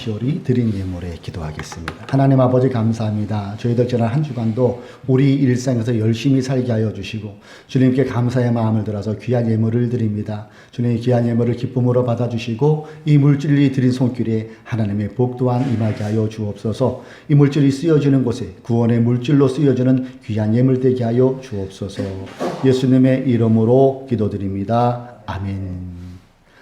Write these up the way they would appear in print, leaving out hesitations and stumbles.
시오리 드린 예물에 기도하겠습니다. 하나님 아버지 감사합니다. 저희들 지난 한 주간도 우리 일상에서 열심히 살게 하여 주시고 주님께 감사의 마음을 들어서 귀한 예물을 드립니다. 주님의 귀한 예물을 기쁨으로 받아주시고 이 물질이 드린 손길에 하나님의 복 또한 임하게 하여 주옵소서. 이 물질이 쓰여지는 곳에 구원의 물질로 쓰여지는 귀한 예물 되게 하여 주옵소서. 예수님의 이름으로 기도드립니다. 아멘.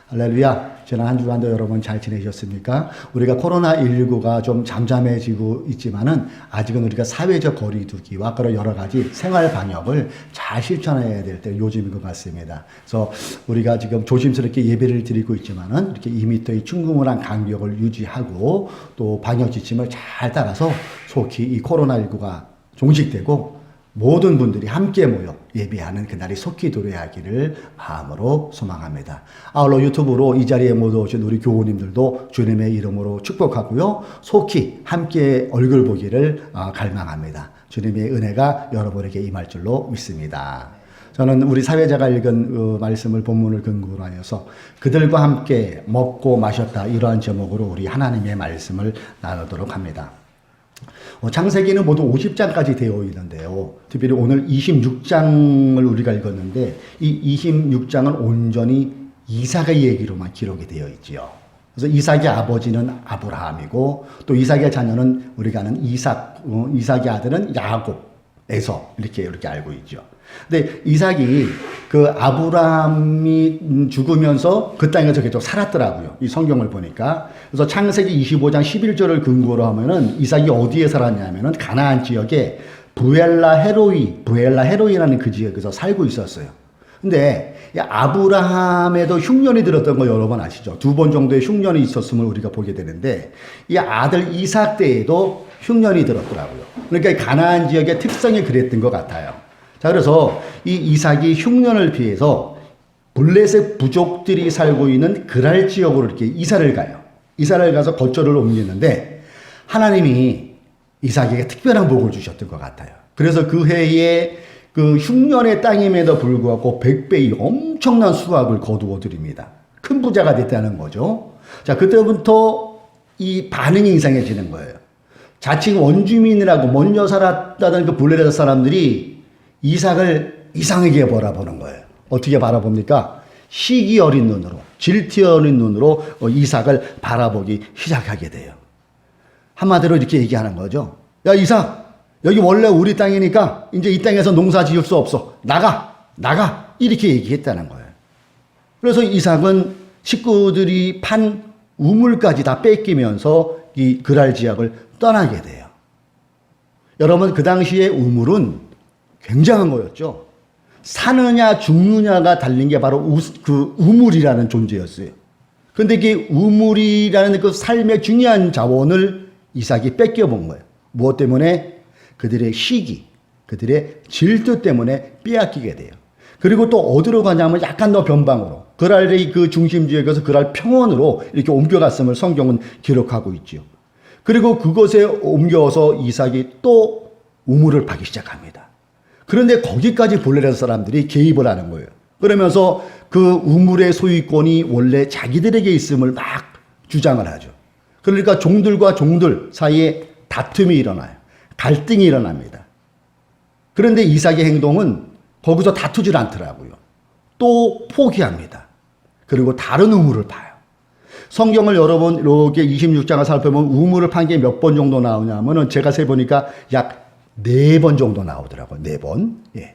할렐루야. 지난 한 주간도 여러분 잘 지내셨습니까? 우리가 코로나19가 좀 잠잠해지고 있지만은 아직은 우리가 사회적 거리두기와 그런 여러 가지 생활 방역을 잘 실천해야 될 때 요즘인 것 같습니다. 그래서 우리가 지금 조심스럽게 예배를 드리고 있지만은 이렇게 2m의 충분한 간격을 유지하고 또 방역 지침을 잘 따라서 속히 이 코로나19가 종식되고 모든 분들이 함께 모여 예배하는 그날이 속히 도래하기를 마음으로 소망합니다. 아울러 유튜브로 이 자리에 모두 오신 우리 교우님들도 주님의 이름으로 축복하고요. 속히 함께 얼굴 보기를 갈망합니다. 주님의 은혜가 여러분에게 임할 줄로 믿습니다. 저는 우리 사회자가 읽은 말씀을 본문을 근거로 하여서 그들과 함께 먹고 마셨다 이러한 제목으로 우리 하나님의 말씀을 나누도록 합니다. 창세기는 모두 50장까지 되어 있는데요. 특별히 오늘 26장을 우리가 읽었는데 이 26장은 온전히 이삭의 얘기로만 기록이 되어 있지요. 그래서 이삭의 아버지는 아브라함이고 또 이삭의 자녀는 우리가 아는 이삭의 아들은 야곱에서 이렇게 알고 있죠. 근데 이삭이 그 아브라함이 죽으면서 그 땅에서 계속 살았더라고요. 이 성경을 보니까. 그래서 창세기 25장 11절을 근거로 하면은 이삭이 어디에 살았냐면은 가나안 지역에 부엘라 헤로이라는 그 지역에서 살고 있었어요. 근데 아브라함에도 흉년이 들었던 거 여러분 아시죠? 2번 정도의 흉년이 있었음을 우리가 보게 되는데 이 아들 이삭 때에도 흉년이 들었더라고요. 그러니까 가나안 지역의 특성이 그랬던 것 같아요. 자, 그래서 이 이삭이 흉년을 피해서 블레셋 부족들이 살고 있는 그랄 지역으로 이렇게 이사를 가요. 이사를 가서 거처를 옮기는데 하나님이 이삭에게 특별한 복을 주셨던 것 같아요. 그래서 그 해에 그 흉년의 땅임에도 불구하고 100배의 엄청난 수확을 거두어 드립니다. 큰 부자가 됐다는 거죠. 자, 그때부터 이 반응이 이상해지는 거예요. 자칭 원주민이라고 먼저 살았다던 그 블레셋 사람들이 이삭을 이상하게 바라보는 거예요. 어떻게 바라봅니까? 시기 어린 눈으로, 질티 어린 눈으로 이삭을 바라보기 시작하게 돼요. 한마디로 이렇게 얘기하는 거죠. 야, 이삭, 여기 원래 우리 땅이니까 이제 이 땅에서 농사 지을 수 없어. 나가. 이렇게 얘기했다는 거예요. 그래서 이삭은 식구들이 판 우물까지 다 뺏기면서 이 그랄 지역을 떠나게 돼요. 여러분, 그 당시에 우물은 굉장한 거였죠. 사느냐 죽느냐가 달린 게 바로 그 우물이라는 존재였어요. 그런데 그 우물이라는 그 삶의 중요한 자원을 이삭이 뺏겨본 거예요. 무엇 때문에? 그들의 시기, 그들의 질투 때문에 빼앗기게 돼요. 그리고 또 어디로 가냐면 약간 더 변방으로 그랄의 그 중심 지역에서 그랄 평원으로 이렇게 옮겨갔음을 성경은 기록하고 있죠. 그리고 그곳에 옮겨서 이삭이 또 우물을 파기 시작합니다. 그런데 거기까지 블레셋 사람들이 개입을 하는 거예요. 그러면서 그 우물의 소유권이 원래 자기들에게 있음을 막 주장을 하죠. 그러니까 종들과 종들 사이에 다툼이 일어나요. 갈등이 일어납니다. 그런데 이삭의 행동은 거기서 다투질 않더라고요. 또 포기합니다. 그리고 다른 우물을 파요. 성경을 여러분 이렇게 26장을 살펴보면 우물을 판 게 몇 번 정도 나오냐면은 제가 세보니까 약 4번 정도 나오더라고요. 4번. 예.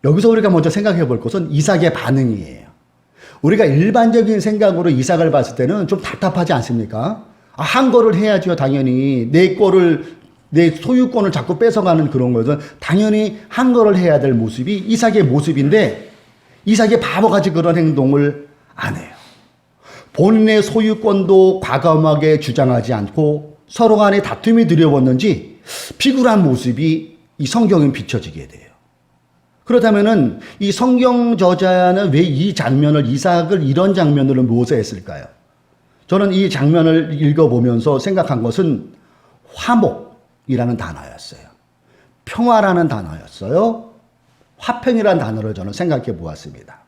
여기서 우리가 먼저 생각해 볼 것은 이삭의 반응이에요. 우리가 일반적인 생각으로 이삭을 봤을 때는 좀 답답하지 않습니까? 한 거를 해야죠, 당연히. 내 소유권을 자꾸 뺏어가는 그런 것은 당연히 한 거를 해야 될 모습이 이삭의 모습인데 이삭이 바보같이 그런 행동을 안 해요. 본인의 소유권도 과감하게 주장하지 않고 서로 간에 다툼이 두려웠는지 비굴한 모습이 이 성경에 비춰지게 돼요. 그렇다면은 이 성경 저자는 왜 이 장면을 이삭을 이런 장면으로 묘사했을까요? 저는 이 장면을 읽어보면서 생각한 것은 화목이라는 단어였어요. 평화라는 단어였어요. 화평이라는 단어를 저는 생각해 보았습니다.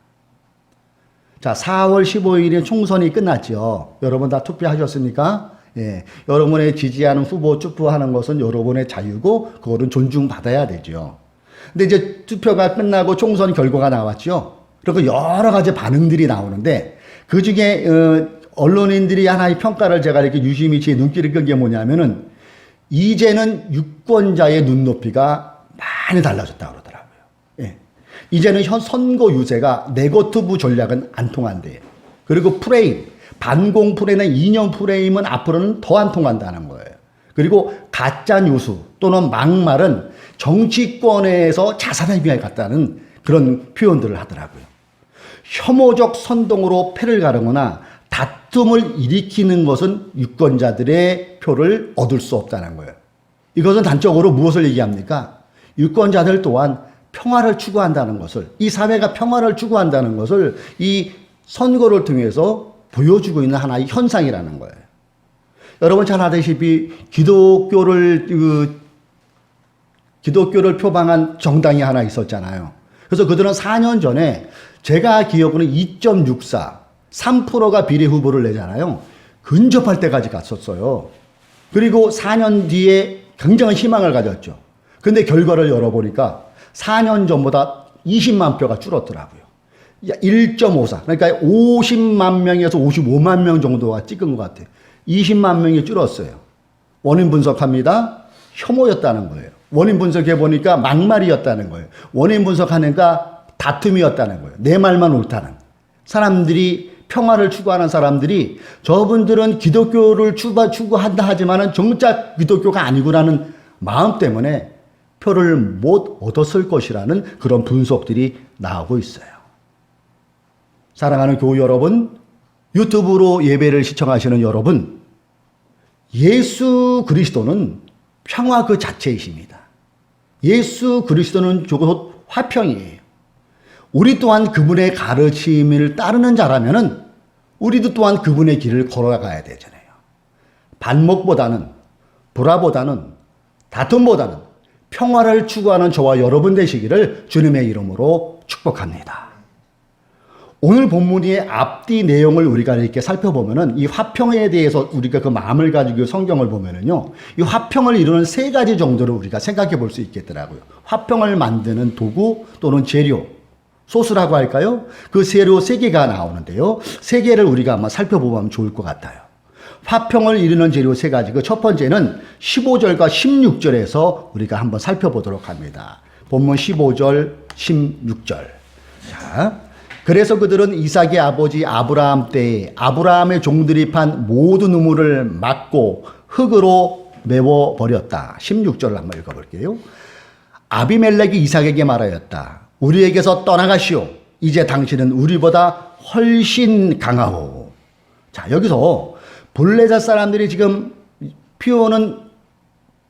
자, 4월 15일에 총선이 끝났죠. 여러분 다 투표하셨습니까? 예, 여러분의 지지하는 후보 투표하는 것은 여러분의 자유고 그거는 존중받아야 되죠. 근데 이제 투표가 끝나고 총선 결과가 나왔죠. 그리고 여러 가지 반응들이 나오는데 그 중에 언론인들이 하나의 평가를 제가 이렇게 유심히 제 눈길을 끈 게 뭐냐면은 이제는 유권자의 눈높이가 많이 달라졌다고 그러더라고요. 예. 이제는 현 선거 유세가 네거티브 전략은 안 통한대요. 그리고 프레임, 반공 프레임이나 이념 프레임은 앞으로는 더 안 통한다는 거예요. 그리고 가짜 뉴스 또는 막말은 정치권에서 자살의 비하에 갔다는 그런 표현들을 하더라고요. 혐오적 선동으로 패를 가르거나 다툼을 일으키는 것은 유권자들의 표를 얻을 수 없다는 거예요. 이것은 단적으로 무엇을 얘기합니까? 유권자들 또한 평화를 추구한다는 것을, 이 사회가 평화를 추구한다는 것을 이 선거를 통해서 보여주고 있는 하나의 현상이라는 거예요. 여러분 잘 아시다시피 기독교를 표방한 정당이 하나 있었잖아요. 그래서 그들은 4년 전에 제가 기억으로는 2.64, 3%가 비례 후보를 내잖아요. 근접할 때까지 갔었어요. 그리고 4년 뒤에 굉장한 희망을 가졌죠. 근데 결과를 열어보니까 4년 전보다 20만 표가 줄었더라고요. 1.54. 그러니까 50만 명에서 55만 명 정도가 찍은 것 같아요. 20만 명이 줄었어요. 원인 분석합니다. 혐오였다는 거예요. 원인 분석해보니까 막말이었다는 거예요. 원인 분석하니까 다툼이었다는 거예요. 내 말만 옳다는. 사람들이, 평화를 추구하는 사람들이 저분들은 기독교를 추구한다 하지만은 정작 기독교가 아니구라는 마음 때문에 표를 못 얻었을 것이라는 그런 분석들이 나오고 있어요. 사랑하는 교우 여러분, 유튜브로 예배를 시청하시는 여러분, 예수 그리스도는 평화 그 자체이십니다. 예수 그리스도는 곧 화평이에요. 우리 또한 그분의 가르침을 따르는 자라면은 우리도 또한 그분의 길을 걸어가야 되잖아요. 반목보다는, 불화보다는, 다툼보다는 평화를 추구하는 저와 여러분 되시기를 주님의 이름으로 축복합니다. 오늘 본문의 앞뒤 내용을 우리가 이렇게 살펴보면은 이 화평에 대해서 우리가 그 마음을 가지고 성경을 보면은요, 이 화평을 이루는 세 가지 정도로 우리가 생각해 볼 수 있겠더라고요. 화평을 만드는 도구 또는 재료, 소스라고 할까요? 그 재료 세 개가 나오는데요. 세 개를 우리가 한번 살펴보면 좋을 것 같아요. 화평을 이루는 재료 세 가지. 그 첫 번째는 15절과 16절에서 우리가 한번 살펴보도록 합니다. 본문 15절, 16절. 자. 그래서 그들은 이삭의 아버지 아브라함 때에 아브라함의 종들이 판 모든 우물을 막고 흙으로 메워버렸다. 16절을 한번 읽어볼게요. 아비멜렉이 이삭에게 말하였다. 우리에게서 떠나가시오. 이제 당신은 우리보다 훨씬 강하오. 자, 여기서 블레셋 사람들이 지금 표현은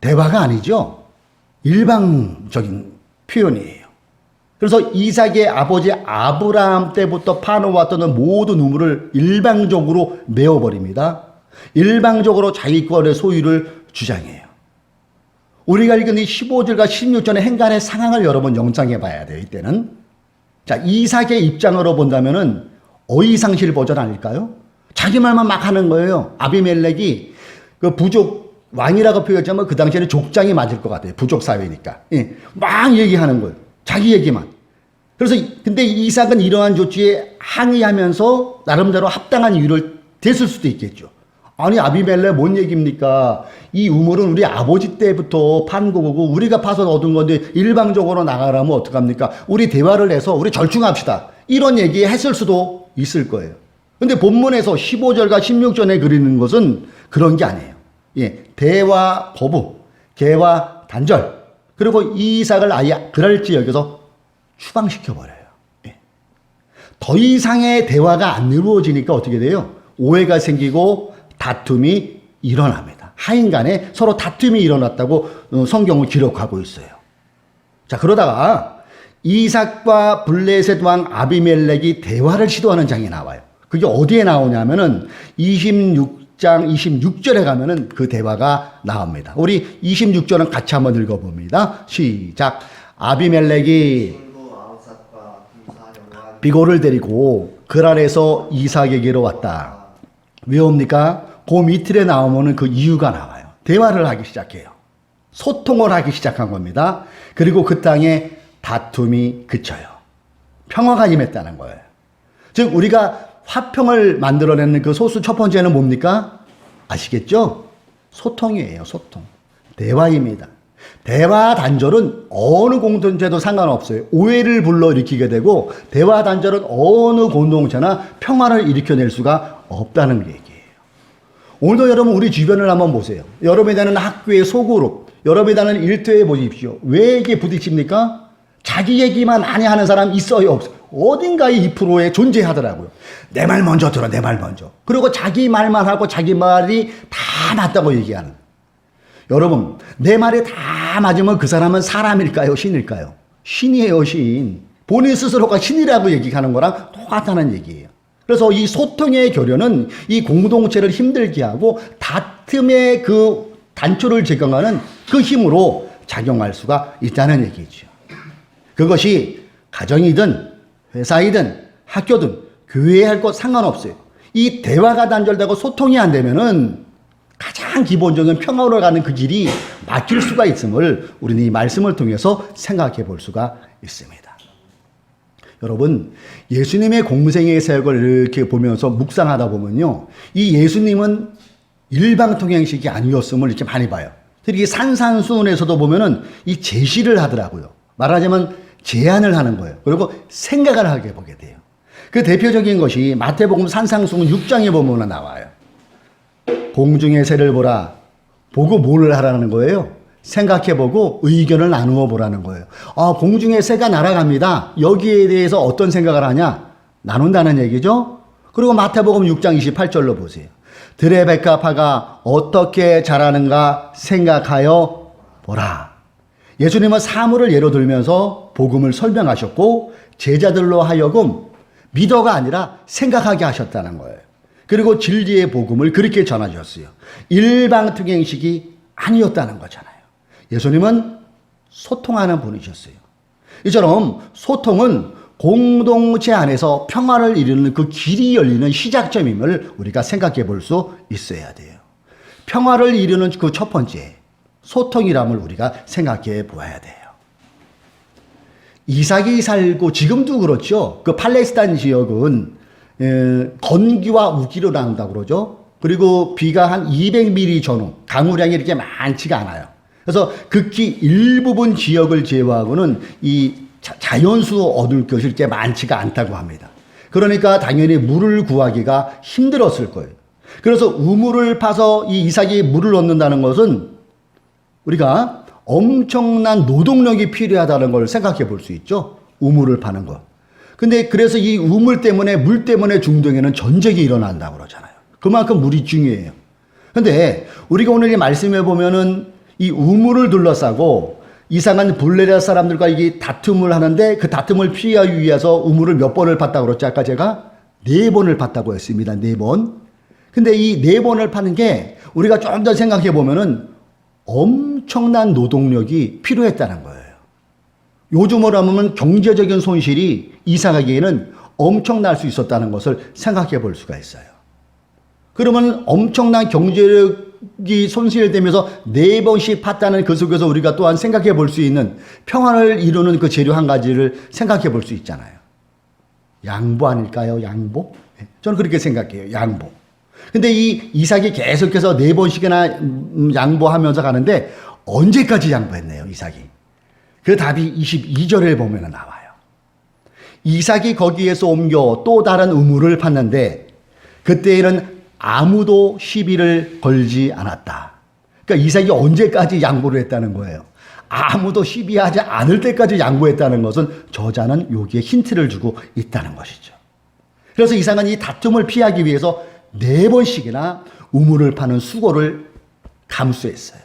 대화가 아니죠. 일방적인 표현이에요. 그래서 이삭의 아버지 아브라함 때부터 파놓았던 모든 우물을 일방적으로 메워버립니다. 일방적으로 자기권의 소유를 주장해요. 우리가 읽은 이 15절과 16절의 행간의 상황을 여러분 영상해 봐야 돼요. 이때는. 자, 이삭의 입장으로 본다면은 어이상실 버전 아닐까요? 자기 말만 막 하는 거예요. 아비멜렉이 그 부족 왕이라고 표현하자면 그 당시에는 족장이 맞을 것 같아요. 부족 사회니까. 예, 막 얘기하는 거예요. 자기 얘기만. 그래서 근데 이삭은 이러한 조치에 항의하면서 나름대로 합당한 이유를 댔을 수도 있겠죠. 아니 아비멜렉 뭔 얘기입니까? 이 우물은 우리 아버지 때부터 판 거고 우리가 파서 얻은 건데 일방적으로 나가라면 어떡합니까? 우리 대화를 해서 우리 절충합시다. 이런 얘기 했을 수도 있을 거예요. 근데 본문에서 15절과 16절에 그리는 것은 그런 게 아니에요. 예, 대화 거부, 개화 단절. 그리고 이삭을 아예 그럴지 여기서 추방시켜버려요. 예. 더 이상의 대화가 안 이루어지니까 어떻게 돼요? 오해가 생기고 다툼이 일어납니다. 하인 간에 서로 다툼이 일어났다고 성경을 기록하고 있어요. 자, 그러다가 이삭과 블레셋 왕 아비멜렉이 대화를 시도하는 장이 나와요. 그게 어디에 나오냐면은 26장 26절에 가면은 그 대화가 나옵니다. 우리 26절은 같이 한번 읽어봅니다. 시작. 아비멜렉이 비골을 데리고 그랄에서 이삭에게로 왔다. 왜 옵니까? 그 밑에 나오면은 그 이유가 나와요. 대화를 하기 시작해요. 소통을 하기 시작한 겁니다. 그리고 그 땅에 다툼이 그쳐요. 평화가 임했다는 거예요. 즉 우리가 화평을 만들어내는 그 소수 첫 번째는 뭡니까? 아시겠죠? 소통이에요. 소통. 대화입니다. 대화 단절은 어느 공동체도 상관없어요. 오해를 불러일으키게 되고 대화 단절은 어느 공동체나 평화를 일으켜낼 수가 없다는 얘기예요. 오늘도 여러분 우리 주변을 한번 보세요. 여러분이 다니는 학교의 소그룹, 여러분이 다니는 일터에 보십시오. 왜 이게 부딪힙니까? 자기 얘기만 많이 하는 사람 있어요? 없어요? 어딘가에 2%에 존재하더라고요. 내 말 먼저 들어, 내 말 먼저. 그리고 자기 말만 하고 자기 말이 다 맞다고 얘기하는. 여러분, 내 말이 다 맞으면 그 사람은 사람일까요? 신일까요? 신이에요, 신. 본인 스스로가 신이라고 얘기하는 거랑 똑같다는 얘기예요. 그래서 이 소통의 교련은 이 공동체를 힘들게 하고 다툼의 그 단초를 제거하는 그 힘으로 작용할 수가 있다는 얘기죠. 그것이 가정이든 회사이든 학교든 교회에 할 것 상관없어요. 이 대화가 단절되고 소통이 안 되면은 가장 기본적인 평화로 가는 그 길이 막힐 수가 있음을 우리는 이 말씀을 통해서 생각해 볼 수가 있습니다. 여러분, 예수님의 공생의 사역을 이렇게 보면서 묵상하다 보면요, 이 예수님은 일방통행식이 아니었음을 이렇게 많이 봐요. 특히 산산수훈에서도 보면은 이 제시를 하더라고요. 말하자면 제안을 하는 거예요. 그리고 생각을 하게 보게 돼요. 그 대표적인 것이 마태복음 산상수훈 6장에 보면 나와요. 공중의 새를 보라. 보고 뭘 하라는 거예요? 생각해보고 의견을 나누어 보라는 거예요. 공중의 새가 날아갑니다. 여기에 대해서 어떤 생각을 하냐? 나눈다는 얘기죠. 그리고 마태복음 6장 28절로 보세요. 들의 백합화가 어떻게 자라는가 생각하여 보라. 예수님은 사물을 예로 들면서 복음을 설명하셨고 제자들로 하여금 믿어가 아니라 생각하게 하셨다는 거예요. 그리고 진리의 복음을 그렇게 전하셨어요. 일방통행식이 아니었다는 거잖아요. 예수님은 소통하는 분이셨어요. 이처럼 소통은 공동체 안에서 평화를 이루는 그 길이 열리는 시작점임을 우리가 생각해 볼 수 있어야 돼요. 평화를 이루는 그 첫 번째, 소통이람을 우리가 생각해 보아야 돼요. 이삭이 살고 지금도 그렇죠. 그 팔레스타인 지역은 건기와 우기로 나온다고 그러죠. 그리고 비가 한 200mm 전후, 강우량이 이렇게 많지가 않아요. 그래서 극히 일부분 지역을 제외하고는 이 자연수 얻을 것이 이렇게 많지가 않다고 합니다. 그러니까 당연히 물을 구하기가 힘들었을 거예요. 그래서 우물을 파서 이 이삭이 물을 얻는다는 것은 우리가 엄청난 노동력이 필요하다는 걸 생각해 볼 수 있죠. 우물을 파는 것. 근데 그래서 이 우물 때문에 물 때문에 중동에는 전쟁이 일어난다고 그러잖아요. 그만큼 물이 중요해요. 근데 우리가 오늘 이 말씀해 보면은 이 우물을 둘러싸고 이상한 블레셋 사람들과 이게 다툼을 하는데 그 다툼을 피하기 위해서 우물을 몇 번을 팠다고 그랬죠. 아까 제가 4번을 팠다고 했습니다. 4번. 근데 이 4번을 파는 게 우리가 좀 더 생각해 보면은 엄청난 노동력이 필요했다는 거예요. 요즘으로 하면 경제적인 손실이 이삭에게는 엄청날 수 있었다는 것을 생각해 볼 수가 있어요. 그러면 엄청난 경제력이 손실되면서 4번씩 팠다는 그 속에서 우리가 또한 생각해 볼 수 있는 평화를 이루는 그 재료 한 가지를 생각해 볼 수 있잖아요. 양보 아닐까요? 양보? 저는 그렇게 생각해요. 양보. 근데 이 이삭이 계속해서 4번씩이나 양보하면서 가는데 언제까지 양보했네요, 이삭이. 그 답이 22절에 보면 나와요. 이삭이 거기에서 옮겨 또 다른 우물을 팠는데 그때에는 아무도 시비를 걸지 않았다. 그러니까 이삭이 언제까지 양보를 했다는 거예요. 아무도 시비하지 않을 때까지 양보했다는 것은 저자는 여기에 힌트를 주고 있다는 것이죠. 그래서 이삭은 이 다툼을 피하기 위해서 4번씩이나 우물을 파는 수고를 감수했어요.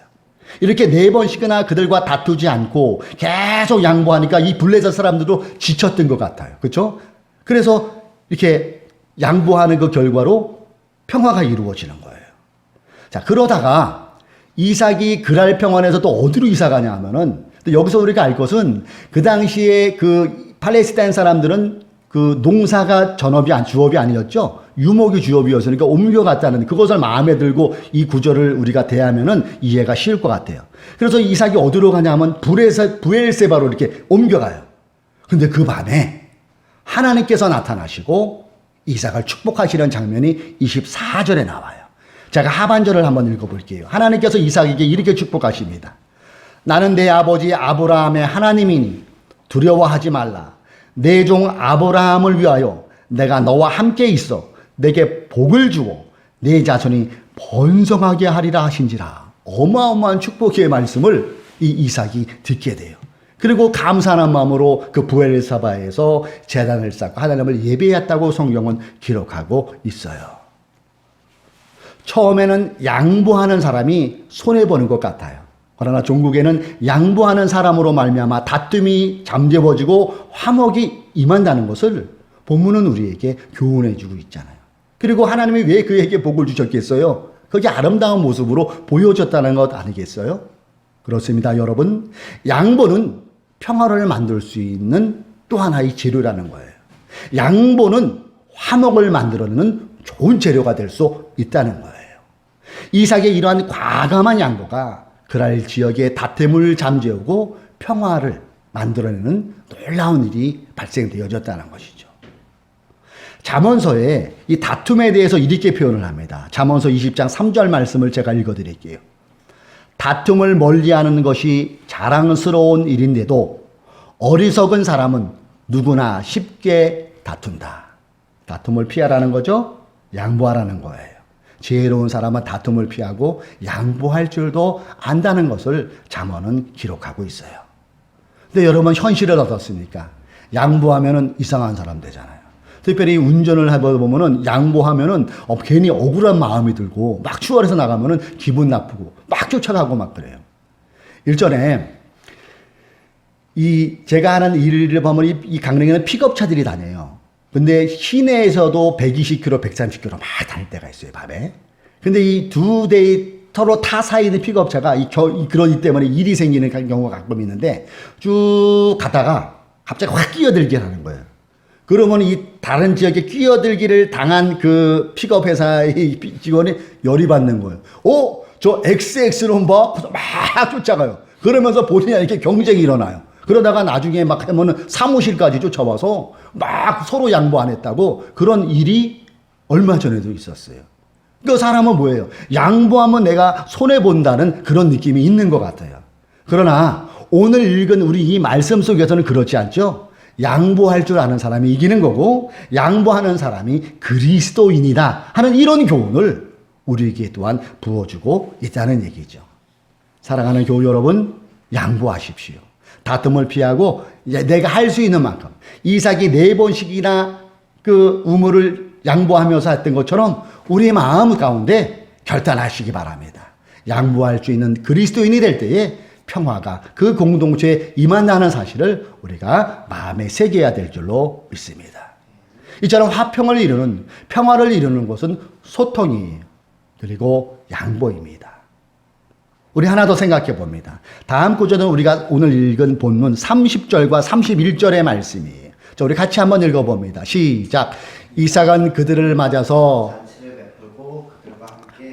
이렇게 4번씩이나 그들과 다투지 않고 계속 양보하니까 이 블레셋 사람들도 지쳤던 것 같아요. 그렇죠? 그래서 이렇게 양보하는 그 결과로 평화가 이루어지는 거예요. 자, 그러다가 이삭이 그랄 평원에서 또 어디로 이사 가냐 하면은, 여기서 우리가 알 것은 그 당시에 그 팔레스타인 사람들은 그 농사가 주업이 아니었죠. 유목이 주업이었으니까 옮겨갔다는 그것을 마음에 들고 이 구절을 우리가 대하면은 이해가 쉬울 것 같아요. 그래서 이삭이 어디로 가냐면 부엘세바로 이렇게 옮겨가요. 근데 그 밤에 하나님께서 나타나시고 이삭을 축복하시는 장면이 24절에 나와요. 제가 하반절을 한번 읽어볼게요. 하나님께서 이삭에게 이렇게 축복하십니다. 나는 내 아버지 아브라함의 하나님이니 두려워하지 말라. 내 종 아브라함을 위하여 내가 너와 함께 있어 내게 복을 주어 내 자손이 번성하게 하리라 하신지라. 어마어마한 축복의 말씀을 이 이삭이 듣게 돼요. 그리고 감사하는 마음으로 그 부엘사바에서 제단을 쌓고 하나님을 예배했다고 성경은 기록하고 있어요. 처음에는 양보하는 사람이 손해보는 것 같아요. 그러나 종국에는 양보하는 사람으로 말미암아 다툼이 잠재워지고 화목이 임한다는 것을 본문은 우리에게 교훈해 주고 있잖아요. 그리고 하나님이 왜 그에게 복을 주셨겠어요? 그게 아름다운 모습으로 보여줬다는 것 아니겠어요? 그렇습니다, 여러분. 양보는 평화를 만들 수 있는 또 하나의 재료라는 거예요. 양보는 화목을 만들어내는 좋은 재료가 될 수 있다는 거예요. 이삭의 이러한 과감한 양보가 그랄 지역의 다툼을 잠재우고 평화를 만들어내는 놀라운 일이 발생되어졌다는 것이죠. 잠언서에 이 다툼에 대해서 이렇게 표현을 합니다. 잠언서 20장 3절 말씀을 제가 읽어드릴게요. 다툼을 멀리하는 것이 자랑스러운 일인데도 어리석은 사람은 누구나 쉽게 다툰다. 다툼을 피하라는 거죠. 양보하라는 거예요. 지혜로운 사람은 다툼을 피하고 양보할 줄도 안다는 것을 잠언은 기록하고 있어요. 근데 여러분 현실은 어떻습니까? 양보하면은 이상한 사람 되잖아요. 특별히 운전을 해보면은 양보하면은 괜히 억울한 마음이 들고 막 추월해서 나가면은 기분 나쁘고 막 쫓아가고 막 그래요. 일전에 제가 하는 일을 보면 이 강릉에는 픽업차들이 다녀요. 근데 시내에서도 120km, 130km 막 다닐 때가 있어요, 밤에. 근데 이 두 대의 서로 타 사이에 있는 픽업차가 그러기 때문에 일이 생기는 경우가 가끔 있는데 쭉 가다가 갑자기 확 끼어들게 하는 거예요. 그러면 이 다른 지역에 끼어들기를 당한 그 픽업 회사의 직원이 열이 받는 거예요. 저 XX는 봐? 막 쫓아가요. 그러면서 본인이 이렇게 경쟁이 일어나요. 그러다가 나중에 막 하면은 사무실까지 쫓아와서 막 서로 양보 안 했다고 그런 일이 얼마 전에도 있었어요. 그 사람은 뭐예요? 양보하면 내가 손해본다는 그런 느낌이 있는 것 같아요. 그러나 오늘 읽은 우리 이 말씀 속에서는 그렇지 않죠? 양보할 줄 아는 사람이 이기는 거고 양보하는 사람이 그리스도인이다 하는 이런 교훈을 우리에게 또한 부어주고 있다는 얘기죠. 사랑하는 교우 여러분, 양보하십시오. 다툼을 피하고 내가 할 수 있는 만큼 이삭이 4번씩이나 그 우물을 양보하면서 했던 것처럼 우리 마음 가운데 결단하시기 바랍니다. 양보할 수 있는 그리스도인이 될 때에 평화가 그 공동체에 임한다는 사실을 우리가 마음에 새겨야 될 줄로 믿습니다. 이처럼 평화를 이루는 것은 소통이에요. 그리고 양보입니다. 우리 하나 더 생각해 봅니다. 다음 구절은 우리가 오늘 읽은 본문 30절과 31절의 말씀이에요. 자, 우리 같이 한번 읽어봅니다. 시작. 이삭은 그들을 맞아서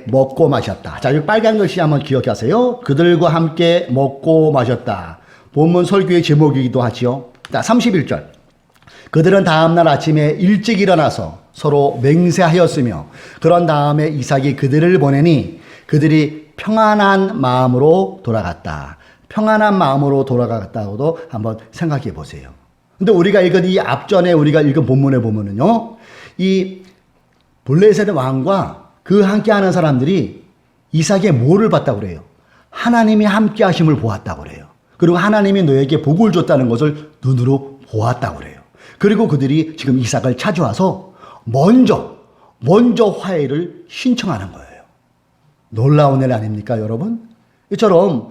먹고 마셨다. 자, 여기 빨간 글씨 한번 기억하세요. 그들과 함께 먹고 마셨다. 본문 설교의 제목이기도 하지요. 자, 31절. 그들은 다음날 아침에 일찍 일어나서 서로 맹세하였으며 그런 다음에 이삭이 그들을 보내니 그들이 평안한 마음으로 돌아갔다. 평안한 마음으로 돌아갔다고도 한번 생각해 보세요. 근데 우리가 읽은 이 앞전에 우리가 읽은 본문에 보면은요, 이 블레셋 왕과 그 함께 하는 사람들이 이삭의 뭐를 봤다고 그래요? 하나님이 함께 하심을 보았다고 그래요. 그리고 하나님이 너에게 복을 줬다는 것을 눈으로 보았다고 그래요. 그리고 그들이 지금 이삭을 찾아와서 먼저 화해를 신청하는 거예요. 놀라운 일 아닙니까, 여러분? 이처럼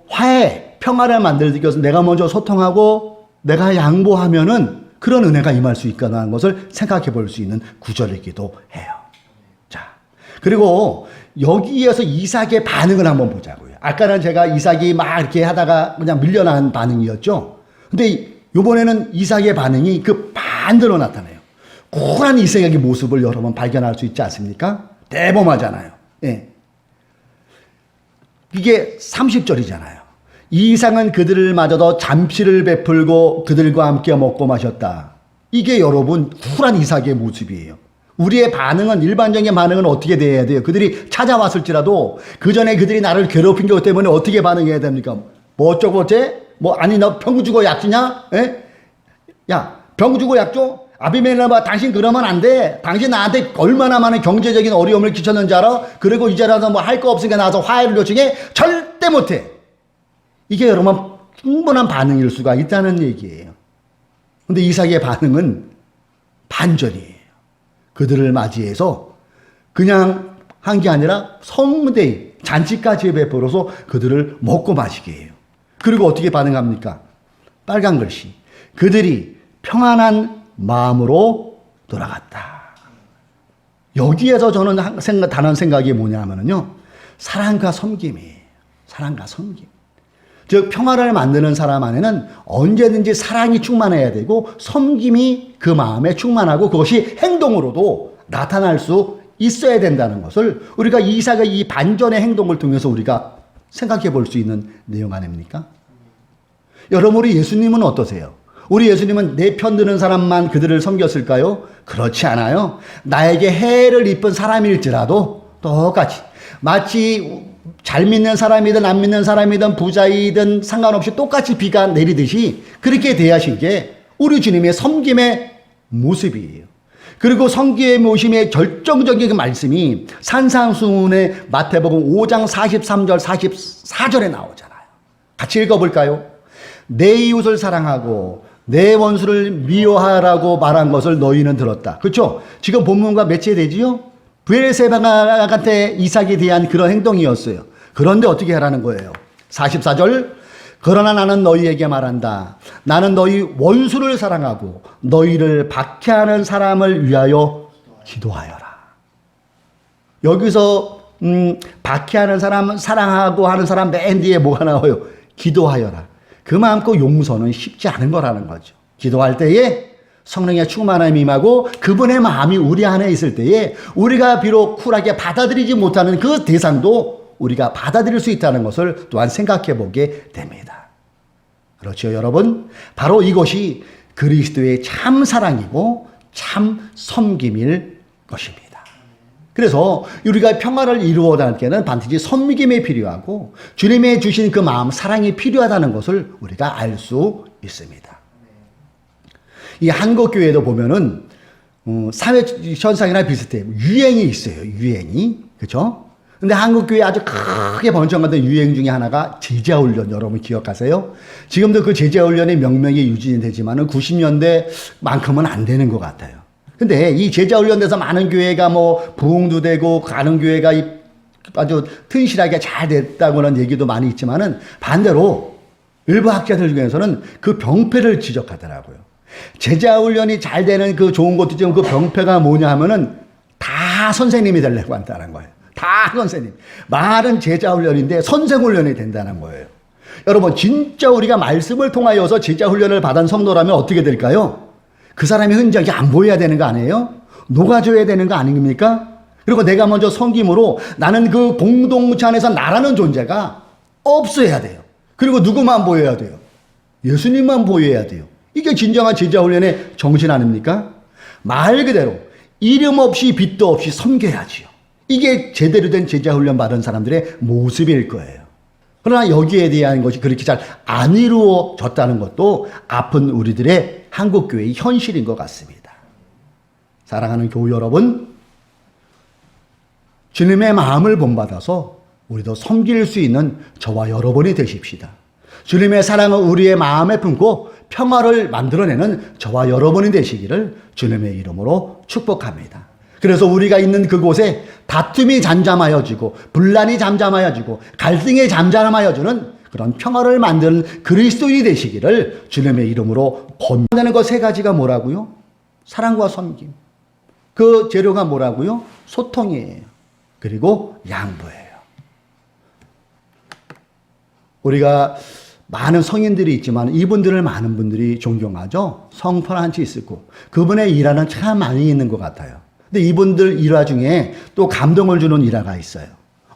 화해, 평화를 만들기 위해서 내가 먼저 소통하고 내가 양보하면은 그런 은혜가 임할 수 있다는 것을 생각해 볼 수 있는 구절이기도 해요. 자, 그리고 여기에서 이삭의 반응을 한번 보자고요. 아까는 제가 이삭이 막 이렇게 하다가 그냥 밀려난 반응이었죠. 근데 이번에는 이삭의 반응이 그 반대로 나타나요. 쿨한 이삭의 모습을 여러분 발견할 수 있지 않습니까? 대범하잖아요. 예. 이게 30절이잖아요. 이삭은 그들을 맞아도 잠시를 베풀고 그들과 함께 먹고 마셨다. 이게 여러분 쿨한 이삭의 모습이에요. 우리의 반응은, 일반적인 반응은 어떻게 돼야 돼요? 그들이 찾아왔을지라도 그 전에 그들이 나를 괴롭힌 것 때문에 어떻게 반응해야 됩니까? 뭐 어쩌고 어째? 뭐 아니 너 병 주고 약 주냐? 예? 야, 병 주고 약 줘? 아비멜렉아, 당신 그러면 안 돼. 당신 나한테 얼마나 많은 경제적인 어려움을 끼쳤는지 알아? 그리고 이제라도 뭐 할 거 없으니까 나와서 화해를 요청해? 절대 못해. 이게 여러분 충분한 반응일 수가 있다는 얘기예요. 근데 이삭의 반응은 반전이에요. 그들을 맞이해서 그냥 한 게 아니라 성대히 잔치까지 베풀어서 그들을 먹고 마시게 해요. 그리고 어떻게 반응합니까? 빨간 글씨. 그들이 평안한 마음으로 돌아갔다. 여기에서 저는 단한 생각이 뭐냐면요. 사랑과 섬김이에요. 사랑과 섬김. 즉 평화를 만드는 사람 안에는 언제든지 사랑이 충만해야 되고 섬김이 그 마음에 충만하고 그것이 행동으로도 나타날 수 있어야 된다는 것을 우리가 이삭의 이 반전의 행동을 통해서 우리가 생각해 볼 수 있는 내용 아닙니까? 여러분, 우리 예수님은 어떠세요? 우리 예수님은 내 편 드는 사람만 그들을 섬겼을까요? 그렇지 않아요. 나에게 해를 입은 사람일지라도 똑같이 마치 잘 믿는 사람이든 안 믿는 사람이든 부자이든 상관없이 똑같이 비가 내리듯이 그렇게 대하신 게 우리 주님의 섬김의 모습이에요. 그리고 섬김의 모심의 결정적인 말씀이 산상수훈의 마태복음 5장 43절 44절에 나오잖아요. 같이 읽어볼까요? 내 이웃을 사랑하고 내 원수를 미워하라고 말한 것을 너희는 들었다. 그렇죠? 지금 본문과 매치되지요? 브엘세바한테 이삭에 대한 그런 행동이었어요. 그런데 어떻게 하라는 거예요? 44절. 그러나 나는 너희에게 말한다. 나는 너희 원수를 사랑하고 너희를 박해하는 사람을 위하여 기도하여라. 여기서 박해하는 사람, 사랑하고 하는 사람 맨 뒤에 뭐가 나와요? 기도하여라. 그 마음껏 용서는 쉽지 않은 거라는 거죠. 기도할 때에 성령의 충만함이 임하고 그분의 마음이 우리 안에 있을 때에 우리가 비록 쿨하게 받아들이지 못하는 그 대상도 우리가 받아들일 수 있다는 것을 또한 생각해 보게 됩니다. 그렇죠, 여러분? 바로 이것이 그리스도의 참 사랑이고 참 섬김일 것입니다. 그래서 우리가 평화를 이루어 나갈 때는 반드시 섬김이 필요하고 주님의 주신 그 마음, 사랑이 필요하다는 것을 우리가 알 수 있습니다. 이 한국 교회도 보면은 사회 현상이나 비슷해요. 유행이 있어요. 유행이. 그렇죠? 근데 한국 교회 아주 크게 번쩍하던 유행 중에 하나가 제자훈련, 여러분 기억하세요? 지금도 그 제자훈련이 명명이 유지는 되지만은 90년대만큼은 안 되는 것 같아요. 근데 이 제자훈련돼서 많은 교회가 뭐 부흥도 되고 가는 교회가 아주 튼실하게 잘 됐다고는 얘기도 많이 있지만은 반대로 일부 학자들 중에서는 그 병폐를 지적하더라고요. 제자훈련이 잘 되는 그 좋은 것도 지금 그 병폐가 뭐냐 하면은 다 선생님이 되려고 한다는 거예요. 다 선생님. 말은 제자훈련인데 선생훈련이 된다는 거예요. 여러분, 진짜 우리가 말씀을 통하여서 제자훈련을 받은 성도라면 어떻게 될까요? 그 사람의 흔적이 안 보여야 되는 거 아니에요? 녹아줘야 되는 거 아닙니까? 그리고 내가 먼저 섬김으로 나는 그 공동체 안에서 나라는 존재가 없어야 돼요. 그리고 누구만 보여야 돼요? 예수님만 보여야 돼요. 이게 진정한 제자훈련의 정신 아닙니까? 말 그대로 이름 없이 빚도 없이 섬겨야지요. 이게 제대로 된 제자훈련 받은 사람들의 모습일 거예요. 그러나 여기에 대한 것이 그렇게 잘 안 이루어졌다는 것도 아픈 우리들의 한국교회의 현실인 것 같습니다. 사랑하는 교우 여러분, 주님의 마음을 본받아서 우리도 섬길 수 있는 저와 여러분이 되십시다. 주님의 사랑을 우리의 마음에 품고 평화를 만들어내는 저와 여러분이 되시기를 주님의 이름으로 축복합니다. 그래서 우리가 있는 그곳에 다툼이 잠잠하여지고 분란이 잠잠하여지고 갈등이 잠잠하여지는 그런 평화를 만드는 그리스도인이 되시기를 주님의 이름으로 권면하는 것 세 가지가 뭐라고요? 사랑과 섬김. 그 재료가 뭐라고요? 소통이에요. 그리고 양보예요. 우리가 많은 성인들이 있지만 이분들을 많은 분들이 존경하죠. 성 프란치스코. 그분의 일화는 참 많이 있는 것 같아요. 근데 이분들 일화 중에 또 감동을 주는 일화가 있어요.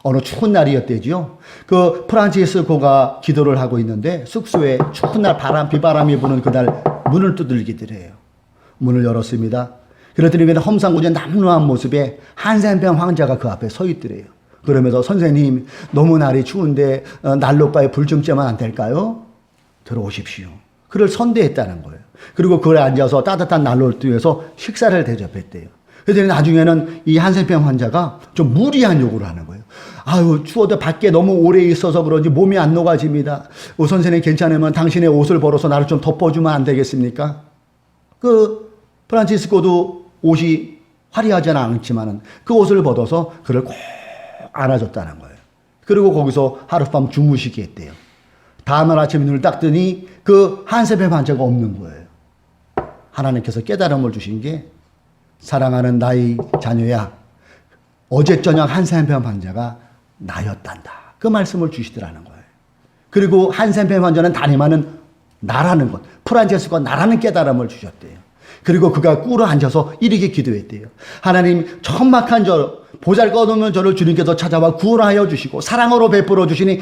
어느 추운 날이었대지요. 그 프란치스코가 기도를 하고 있는데 숙소에 추운 날 비바람이 부는 그날 문을 두들기더래요. 문을 열었습니다. 그랬더니 그냥 험상궂은 남루한 모습에 한센병 환자가 그 앞에 서 있더래요. 그러면서 선생님 너무 날이 추운데 난로바에 불 좀 쬐면 안 될까요? 들어오십시오. 그를 선대했다는 거예요. 그리고 그에 앉아서 따뜻한 난로를 띄워서 식사를 대접했대요. 그랬더니 나중에는 이 한센병 환자가 좀 무리한 요구를 하는 거예요. 아유 추워도 밖에 너무 오래 있어서 그런지 몸이 안 녹아집니다. 선생님 괜찮으면 당신의 옷을 벌어서 나를 좀 덮어주면 안 되겠습니까? 그 프란치스코도 옷이 화려하지는 않지만은 그 옷을 벗어서 그를 꼭 안아줬다는 거예요. 그리고 거기서 하룻밤 주무시게 했대요. 다음날 아침 눈을 딱 뜨니 그 한센병 환자가 없는 거예요. 하나님께서 깨달음을 주신 게 사랑하는 나의 자녀야, 어제 저녁 한센병 환자가 나였단다. 그 말씀을 주시더라는 거예요. 그리고 한센병 환자는 단임하는 나라는 것, 프란체스코가 나라는 깨달음을 주셨대요. 그리고 그가 꿇어 앉아서 이렇게 기도했대요. 하나님, 천막한 보잘것없는 저를 주님께서 찾아와 구원하여 주시고 사랑으로 베풀어 주시니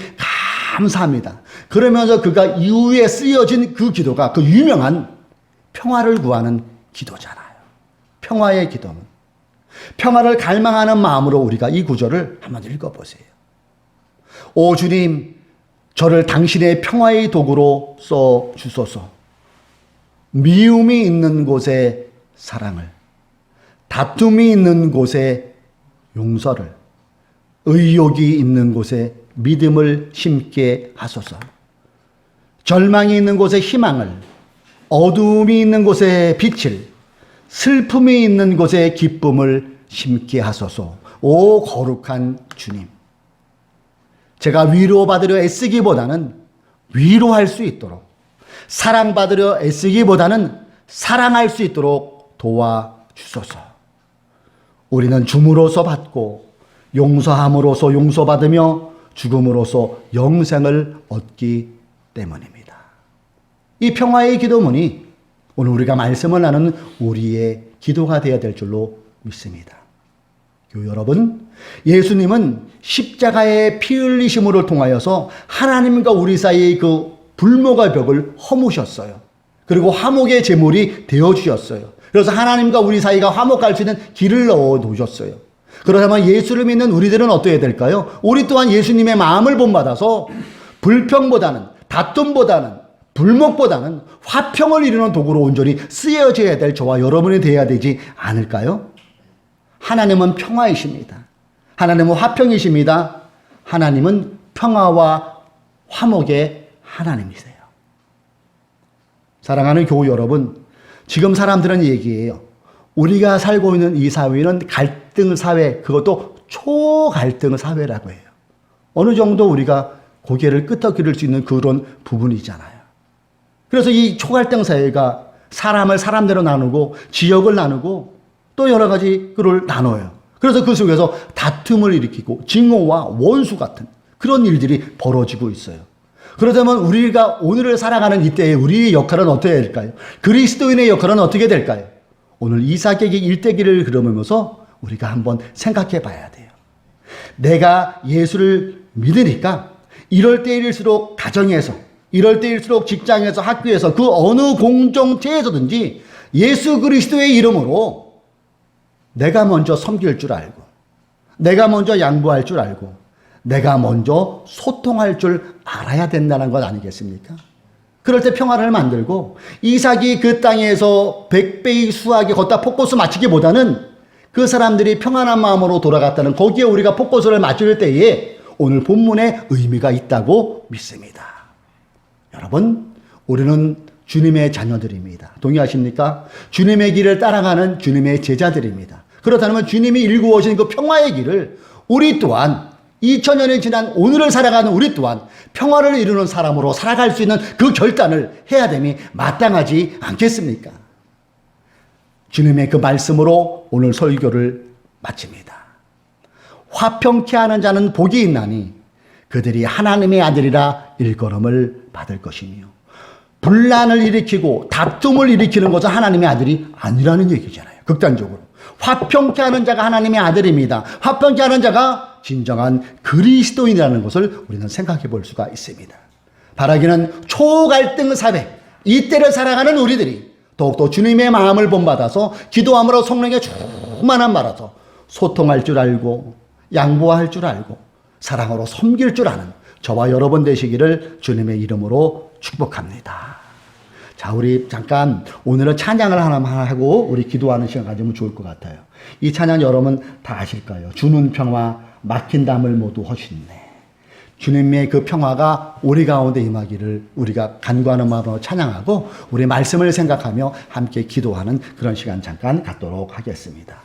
감사합니다. 그러면서 그가 이후에 쓰여진 그 기도가 그 유명한 평화를 구하는 기도잖아요. 평화의 기도는. 평화를 갈망하는 마음으로 우리가 이 구절을 한번 읽어보세요. 오 주님, 저를 당신의 평화의 도구로 써 주소서. 미움이 있는 곳에 사랑을, 다툼이 있는 곳에 용서를, 의욕이 있는 곳에 믿음을 심게 하소서. 절망이 있는 곳에 희망을, 어두움이 있는 곳에 빛을, 슬픔이 있는 곳에 기쁨을 심게 하소서. 오 거룩한 주님, 제가 위로받으려 애쓰기보다는 위로할 수 있도록, 사랑받으려 애쓰기보다는 사랑할 수 있도록 도와주소서. 우리는 줌으로써 받고 용서함으로써 용서받으며 죽음으로써 영생을 얻기 때문입니다. 이 평화의 기도문이 오늘 우리가 말씀을 나누는 우리의 기도가 되어야 될 줄로 믿습니다. 교회 여러분, 예수님은 십자가의 피 흘리심으로 통하여서 하나님과 우리 사이의 그 불목의 벽을 허무셨어요. 그리고 화목의 제물이 되어주셨어요. 그래서 하나님과 우리 사이가 화목할 수 있는 길을 넣어 놓으셨어요. 그러다면 예수를 믿는 우리들은 어떠해야 될까요? 우리 또한 예수님의 마음을 본받아서 불평보다는, 다툼보다는, 불목보다는 화평을 이루는 도구로 온전히 쓰여져야 될 저와 여러분이 되어야 되지 않을까요? 하나님은 평화이십니다. 하나님은 화평이십니다. 하나님은 평화와 화목의 하나님이세요. 사랑하는 교우 여러분, 지금 사람들은 얘기해요. 우리가 살고 있는 이 사회는 갈등 사회, 그것도 초갈등 사회라고 해요. 어느 정도 우리가 고개를 끄덕일 수 있는 그런 부분이잖아요. 그래서 이 초갈등 사회가 사람을 사람대로 나누고 지역을 나누고 또 여러 가지 그를 나눠요. 그래서 그 속에서 다툼을 일으키고 증오와 원수 같은 그런 일들이 벌어지고 있어요. 그렇다면 우리가 오늘을 살아가는 이때에 우리의 역할은 어떻게 될까요? 그리스도인의 역할은 어떻게 될까요? 오늘 이삭에게 일대기를 그려보면서 우리가 한번 생각해 봐야 돼요. 내가 예수를 믿으니까 이럴 때일수록 가정에서, 이럴 때일수록 직장에서, 학교에서, 그 어느 공동체에서든지 예수 그리스도의 이름으로 내가 먼저 섬길 줄 알고, 내가 먼저 양보할 줄 알고, 내가 먼저 소통할 줄 알아야 된다는 것 아니겠습니까? 그럴 때 평화를 만들고, 이삭이 그 땅에서 100배의 수확에 걷다 폭포수 맞추기보다는 그 사람들이 평안한 마음으로 돌아갔다는, 거기에 우리가 폭포수를 맞출 때에 오늘 본문에 의미가 있다고 믿습니다. 여러분, 우리는 주님의 자녀들입니다. 동의하십니까? 주님의 길을 따라가는 주님의 제자들입니다. 그렇다면 주님이 일구어신 그 평화의 길을 우리 또한 2000년이 지난 오늘을 살아가는 우리 또한 평화를 이루는 사람으로 살아갈 수 있는 그 결단을 해야 됨이 마땅하지 않겠습니까? 주님의 그 말씀으로 오늘 설교를 마칩니다. 화평케 하는 자는 복이 있나니 그들이 하나님의 아들이라 일컬음을 받을 것이며, 분란을 일으키고 다툼을 일으키는 것은 하나님의 아들이 아니라는 얘기잖아요. 극단적으로. 화평케 하는 자가 하나님의 아들입니다. 화평케 하는 자가 진정한 그리스도인이라는 것을 우리는 생각해 볼 수가 있습니다. 바라기는 초갈등 사회, 이때를 살아가는 우리들이 더욱더 주님의 마음을 본받아서 기도함으로 성령의 충만한 말아서 소통할 줄 알고 양보할 줄 알고 사랑으로 섬길 줄 아는 저와 여러분 되시기를 주님의 이름으로 축복합니다. 자, 우리 잠깐 오늘은 찬양을 하나만 하고 우리 기도하는 시간 가지면 좋을 것 같아요. 이 찬양 여러분 다 아실까요? 주는 평화 막힌 담을 모두 허신네. 주님의 그 평화가 우리 가운데 임하기를 우리가 간구하는 마음으로 찬양하고 우리 말씀을 생각하며 함께 기도하는 그런 시간 잠깐 갖도록 하겠습니다.